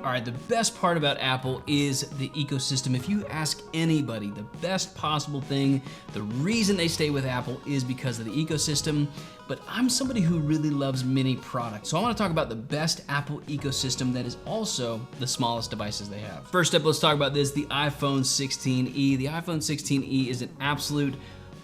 All right, the best part about Apple is the ecosystem. If you ask anybody, the best possible thing, the reason they stay with Apple is because of the ecosystem. But I'm somebody who really loves mini products. So I want to talk about the best Apple ecosystem that is also the smallest devices they have. First up, let's talk about this, the iPhone 16e. The iPhone 16e is an absolute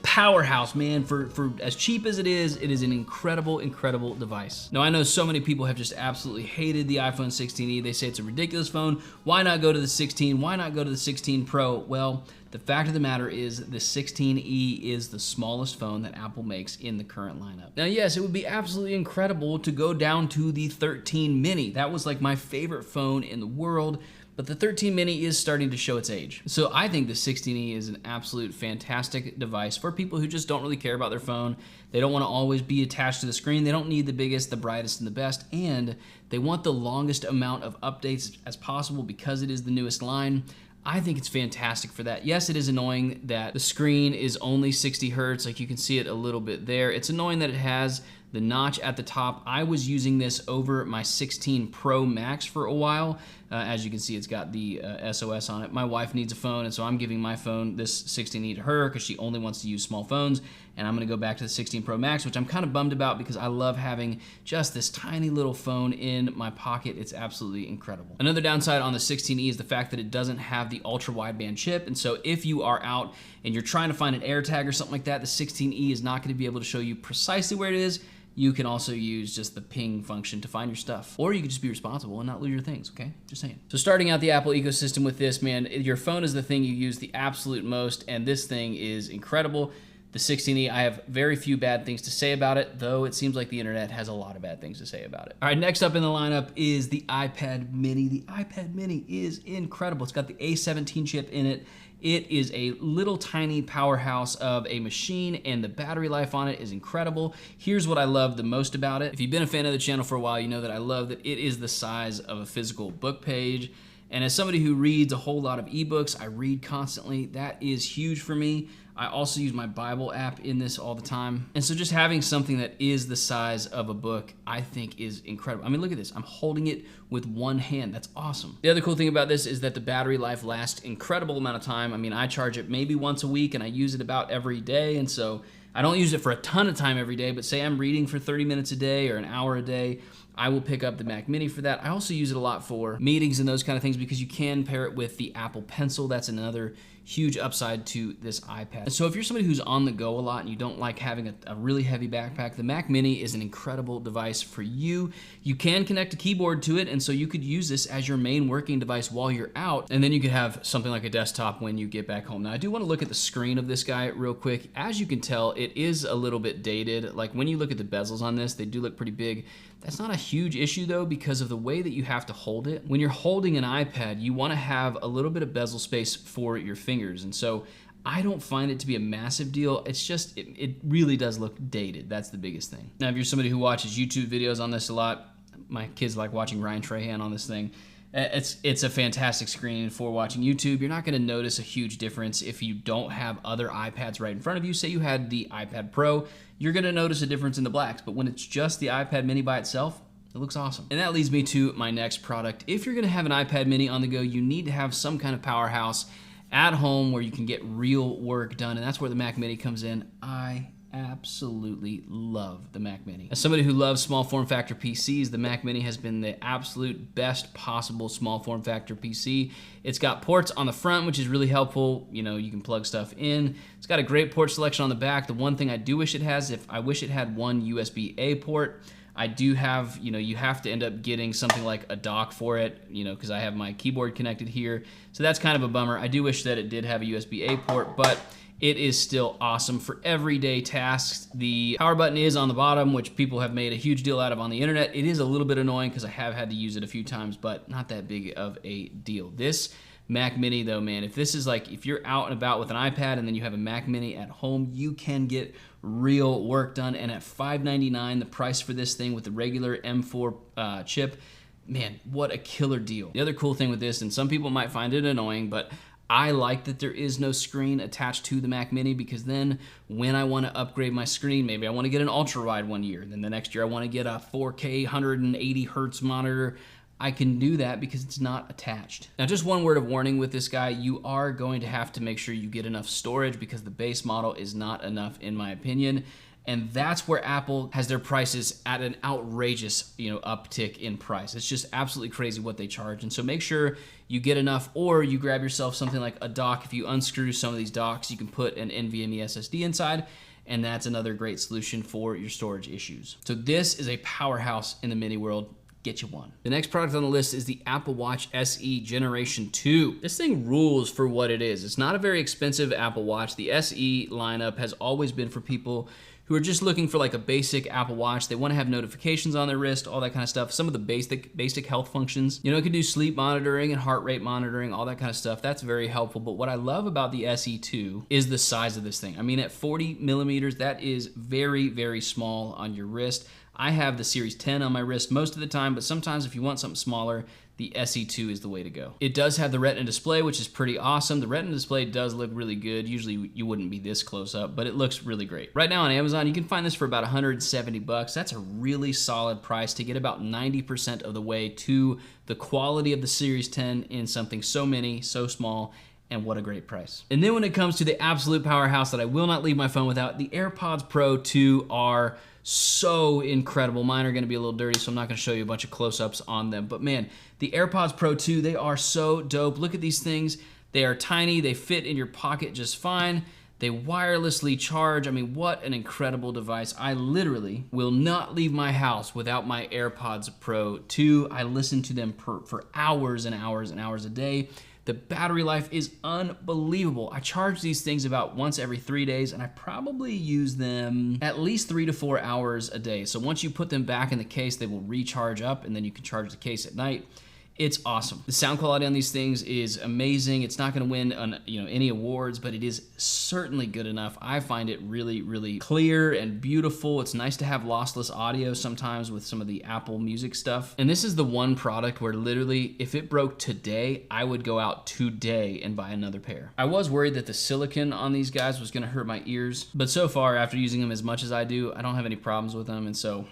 powerhouse, man. For as cheap as it is an incredible device. Now, I know so many people have just absolutely hated the iPhone 16e. They say it's a ridiculous phone. Why not go to the 16? Why not go to the 16 Pro? Well, the fact of the matter is the 16e is the smallest phone that Apple makes in the current lineup. Now, yes, it would be absolutely incredible to go down to the 13 mini. That was like my favorite phone in the world. But the 13 mini is starting to show its age. So I think the 16e is an absolute fantastic device for people who just don't really care about their phone. They don't want to always be attached to the screen. They don't need the biggest, the brightest, and the best. And they want the longest amount of updates as possible because it is the newest line. I think it's fantastic for that. Yes, it is annoying that the screen is only 60 hertz. Like you can see it a little bit there. It's annoying that it has the notch at the top. I was using this over my 16 Pro Max for a while. As you can see, it's got the SOS on it. My wife needs a phone, and so I'm giving my phone, this 16e, to her because she only wants to use small phones, and I'm gonna go back to the 16 Pro Max, which I'm kind of bummed about because I love having just this tiny little phone in my pocket. It's absolutely incredible. Another downside on the 16e is the fact that it doesn't have the ultra wideband chip, and so if you are out and you're trying to find an AirTag or something like that, the 16e is not gonna be able to show you precisely where it is. You can also use just the ping function to find your stuff. Or you can just be responsible and not lose your things, okay? Just saying. So starting out the Apple ecosystem with this, man, your phone is the thing you use the absolute most, and this thing is incredible. The 16e, I have very few bad things to say about it, though it seems like the internet has a lot of bad things to say about it. All right, next up in the lineup is the iPad mini. The iPad mini is incredible. It's got the A17 chip in it. It is a little tiny powerhouse of a machine, and the battery life on it is incredible. Here's what I love the most about it. If you've been a fan of the channel for a while, you know that I love that it is the size of a physical book page. And as somebody who reads a whole lot of ebooks, I read constantly, that is huge for me. I also use my Bible app in this all the time. And so just having something that is the size of a book, I think is incredible. I mean, look at this. I'm holding it with one hand. That's awesome. The other cool thing about this is that the battery life lasts incredible amount of time. I mean, I charge it maybe once a week and I use it about every day. And so I don't use it for a ton of time every day, but say I'm reading for 30 minutes a day or an hour a day, I will pick up the Mac Mini for that. I also use it a lot for meetings and those kind of things because you can pair it with the Apple Pencil. That's another huge upside to this iPad. So if you're somebody who's on the go a lot and you don't like having a really heavy backpack, the Mac Mini is an incredible device for you. You can connect a keyboard to it, and so you could use this as your main working device while you're out, and then you could have something like a desktop when you get back home. Now, I do want to look at the screen of this guy real quick. As you can tell, it is a little bit dated. Like when you look at the bezels on this, they do look pretty big. That's not a huge issue though because of the way that you have to hold it. When you're holding an iPad, you want to have a little bit of bezel space for your fingers, and so I don't find it to be a massive deal. It's just, it really does look dated. That's the biggest thing. Now, if you're somebody who watches YouTube videos on this a lot, my kids like watching Ryan Trahan on this thing. It's a fantastic screen for watching YouTube. You're not gonna notice a huge difference if you don't have other iPads right in front of you. Say you had the iPad Pro, you're gonna notice a difference in the blacks, but when it's just the iPad mini by itself, it looks awesome. And that leads me to my next product. If you're gonna have an iPad mini on the go, you need to have some kind of powerhouse at home where you can get real work done, and that's where the Mac Mini comes in. I absolutely love the Mac Mini. As somebody who loves small form factor PCs, the Mac Mini has been the absolute best possible small form factor PC. It's got ports on the front, which is really helpful. You know, you can plug stuff in. It's got a great port selection on the back. The one thing I do wish it has, I wish it had one USB-A port. I do have, you have to end up getting something like a dock for it, because I have my keyboard connected here. So that's kind of a bummer. I do wish that it did have a USB-A port, but it is still awesome for everyday tasks. The power button is on the bottom, which people have made a huge deal out of on the internet. It is a little bit annoying because I have had to use it a few times, but not that big of a deal. This Mac Mini though, man, if you're out and about with an iPad and then you have a Mac Mini at home, you can get real work done. And at $599, the price for this thing with the regular M4 chip, man, what a killer deal. The other cool thing with this, and some people might find it annoying, but I like that there is no screen attached to the Mac Mini, because then when I want to upgrade my screen, maybe I want to get an ultra wide one year, then the next year I want to get a 4K 180 hertz monitor, I can do that because it's not attached. Now, just one word of warning with this guy, you are going to have to make sure you get enough storage because the base model is not enough in my opinion. And that's where Apple has their prices at an outrageous, uptick in price. It's just absolutely crazy what they charge. And so make sure you get enough, or you grab yourself something like a dock. If you unscrew some of these docks, you can put an NVMe SSD inside, and that's another great solution for your storage issues. So this is a powerhouse in the mini world. Get you one. The next product on the list is the Apple Watch SE Generation 2. This thing rules for what it is. It's not a very expensive Apple Watch. The SE lineup has always been for people who are just looking for like a basic Apple Watch. They want to have notifications on their wrist, all that kind of stuff. Some of the basic health functions. It can do sleep monitoring and heart rate monitoring, all that kind of stuff. That's very helpful. But what I love about the SE2 is the size of this thing. I mean, at 40 millimeters, that is very, very small on your wrist. I have the Series 10 on my wrist most of the time, but sometimes if you want something smaller, the SE2 is the way to go. It does have the Retina display, which is pretty awesome. The Retina display does look really good. Usually you wouldn't be this close up, but it looks really great. Right now on Amazon, you can find this for about 170 bucks. That's a really solid price to get about 90% of the way to the quality of the Series 10 in something so mini, so small, and what a great price. And then when it comes to the absolute powerhouse that I will not leave my phone without, the AirPods Pro 2 are so incredible. Mine are gonna be a little dirty, so I'm not gonna show you a bunch of close-ups on them. But man, the AirPods Pro 2, they are so dope. Look at these things. They are tiny, they fit in your pocket just fine. They wirelessly charge. I mean, what an incredible device. I literally will not leave my house without my AirPods Pro 2. I listen to them for hours and hours and hours a day. The battery life is unbelievable. I charge these things about once every 3 days, and I probably use them at least 3 to 4 hours a day. So once you put them back in the case, they will recharge up, and then you can charge the case at night. It's awesome. The sound quality on these things is amazing. It's not gonna win any awards, but it is certainly good enough. I find it really, really clear and beautiful. It's nice to have lossless audio sometimes with some of the Apple Music stuff. And this is the one product where literally, if it broke today, I would go out today and buy another pair. I was worried that the silicone on these guys was gonna hurt my ears, but so far, after using them as much as I do, I don't have any problems with them, and so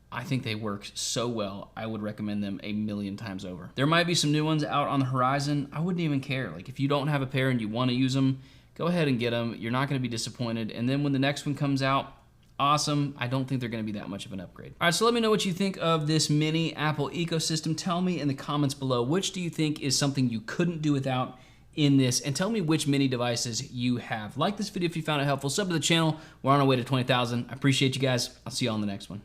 I think they work so well. I would recommend them a million times over. There might be some new ones out on the horizon. I wouldn't even care. Like, if you don't have a pair and you want to use them, go ahead and get them. You're not going to be disappointed. And then when the next one comes out, awesome. I don't think they're going to be that much of an upgrade. All right, so let me know what you think of this mini Apple ecosystem. Tell me in the comments below, which do you think is something you couldn't do without in this, and tell me which mini devices you have. Like this video if you found it helpful. Sub to the channel. We're on our way to 20,000. I appreciate you guys. I'll see you on the next one.